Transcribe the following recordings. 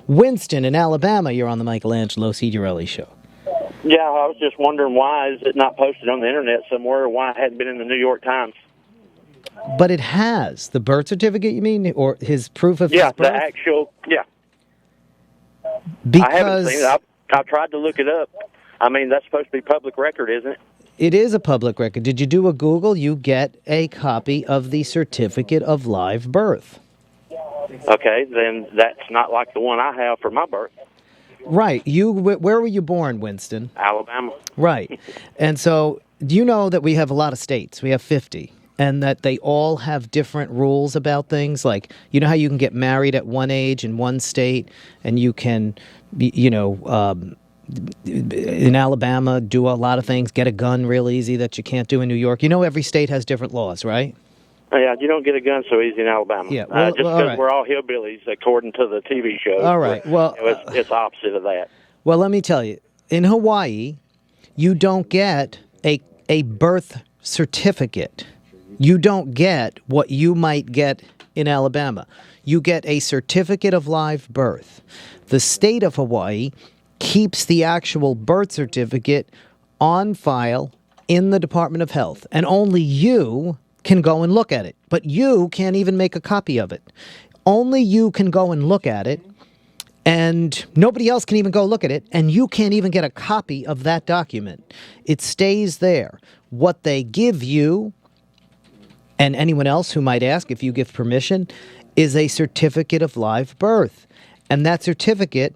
Winston in Alabama, you're on the Michelangelo Signorile show. Yeah, I was just wondering why is it not posted on the internet somewhere, or why it hadn't been in the New York Times. But it has. The birth certificate, you mean? Or his proof of his birth? Yeah, the actual, Because I haven't seen it. I've tried to look it up. I mean, that's supposed to be public record, isn't it? it is a public record. Did you do a Google? You get a copy of the certificate of live birth. Okay, then that's not like the one I have for my birth. Right. Where were you born, Winston? Alabama. Right. And so, do you know that we have a lot of states? We have 50. And that they all have different rules about things? Like, you know how you can get married at one age in one state, and you can, in Alabama, do a lot of things, get a gun real easy that you can't do in New York. You know every state has different laws, right? Yeah, you don't get a gun so easy in Alabama. Yeah, well, just because we're all hillbillies, according to the TV show. All right, well... it's opposite of that. Well, let me tell you. In Hawaii, you don't get a birth certificate. You don't get what you might get in Alabama. You get a certificate of live birth. The state of Hawaii keeps the actual birth certificate on file in the Department of Health, and only you can go and look at it. But you can't even make a copy of it. Only you can go and look at it, and nobody else can even go look at it, and you can't even get a copy of that document. It stays there. What they give you, and anyone else who might ask if you give permission, is a certificate of live birth. And that certificate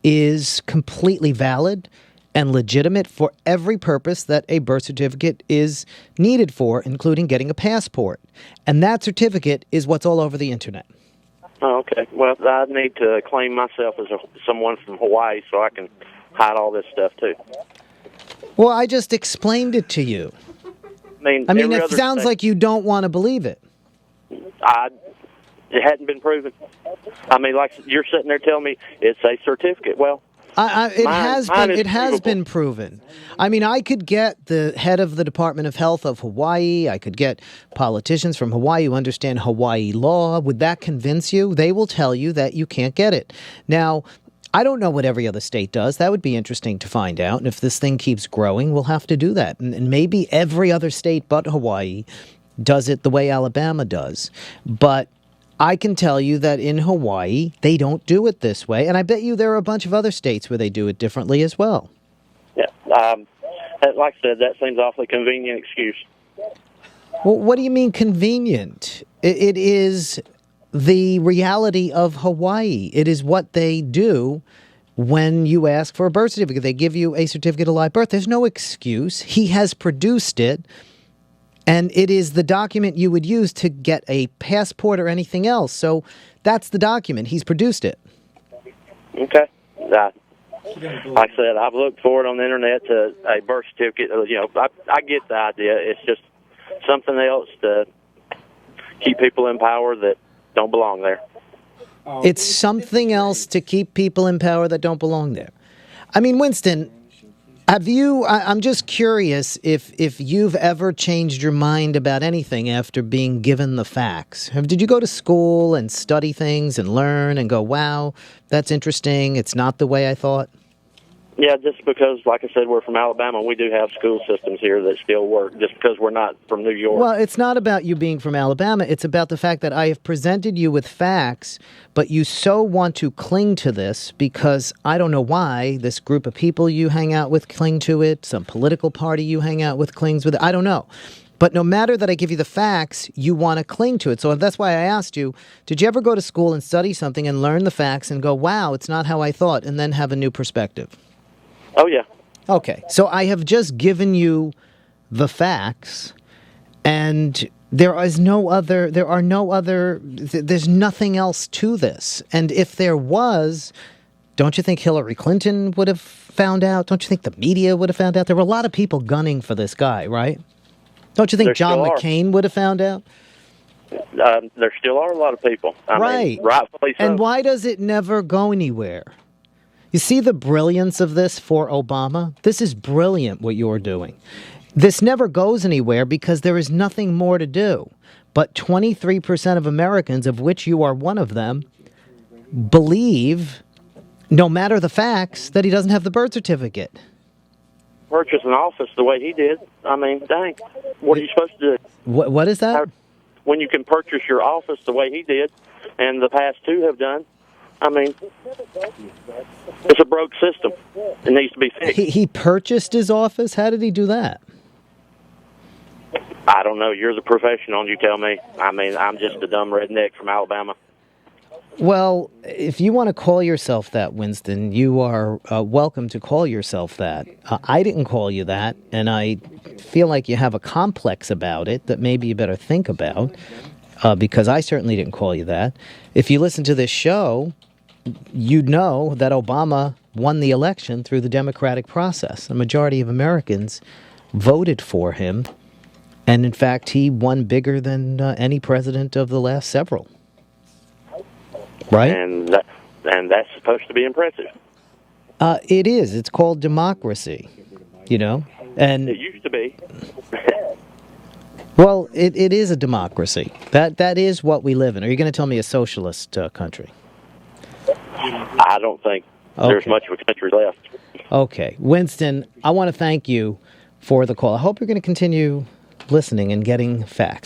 is completely valid and legitimate for every purpose that a birth certificate is needed for, including getting a passport. And that certificate is what's all over the internet. Oh, okay. Well, I need to claim myself as someone from Hawaii so I can hide all this stuff, too. Well, I just explained it to you. I mean it sounds like you don't want to believe it. It hadn't been proven. I mean, like you're sitting there telling me it's a certificate. Well, it has been proven. I mean, I could get the head of the Department of Health of Hawaii. I could get politicians from Hawaii who understand Hawaii law. Would that convince you? They will tell you that you can't get it. Now, I don't know what every other state does. That would be interesting to find out. And if this thing keeps growing, we'll have to do that. And maybe every other state but Hawaii does it the way Alabama does. But I can tell you that in Hawaii, they don't do it this way. And I bet you there are a bunch of other states where they do it differently as well. Yeah. Like I said, that seems awfully convenient excuse. Well, what do you mean convenient? It is the reality of Hawaii. It is what they do when you ask for a birth certificate. They give you a certificate of live birth. There's no excuse. He has produced it. And it is the document you would use to get a passport or anything else. So that's the document. He's produced it. Okay. Like I said, I've looked for it on the internet to a birth certificate. I get the idea. It's just something else to keep people in power that don't belong there. It's something else to keep people in power that don't belong there. I mean, Winston, I'm just curious if you've ever changed your mind about anything after being given the facts. Did you go to school and study things and learn and go, wow, that's interesting, it's not the way I thought? Yeah, just because, like I said, we're from Alabama, we do have school systems here that still work, just because we're not from New York. Well, it's not about you being from Alabama. It's about the fact that I have presented you with facts, but you so want to cling to this because I don't know why this group of people you hang out with cling to it, some political party you hang out with clings with it. I don't know. But no matter that I give you the facts, you want to cling to it. So that's why I asked you, did you ever go to school and study something and learn the facts and go, wow, it's not how I thought, and then have a new perspective? Oh, yeah. Okay, so I have just given you the facts, and there's nothing else to this. And if there was, don't you think Hillary Clinton would have found out? Don't you think the media would have found out? There were a lot of people gunning for this guy, right? Don't you think John McCain would have found out? There still are a lot of people. I mean, rightfully so. And why does it never go anywhere? You see the brilliance of this for Obama? This is brilliant what you're doing. This never goes anywhere because there is nothing more to do. But 23% of Americans, of which you are one of them, believe No matter the facts that he doesn't have the birth certificate. Purchase an office the way he did. I mean, dang, what are you supposed to do? What is that? When you can purchase your office the way he did, and the past two have done, I mean, it's a broke system. It needs to be fixed. He purchased his office? How did he do that? I don't know. You're the professional, you tell me. I mean, I'm just a dumb redneck from Alabama. Well, if you want to call yourself that, Winston, you are welcome to call yourself that. I didn't call you that, and I feel like you have a complex about it that maybe you better think about, because I certainly didn't call you that. If you listen to this show, you'd know that Obama won the election through the democratic process. A majority of Americans voted for him, and in fact, he won bigger than any president of the last several. Right? And that's supposed to be impressive. It is. It's called democracy, you know? And it used to be. Well, it is a democracy. That is what we live in. Are you going to tell me a socialist country? I don't think there's much of a country left. Okay. Winston, I want to thank you for the call. I hope you're going to continue listening and getting facts.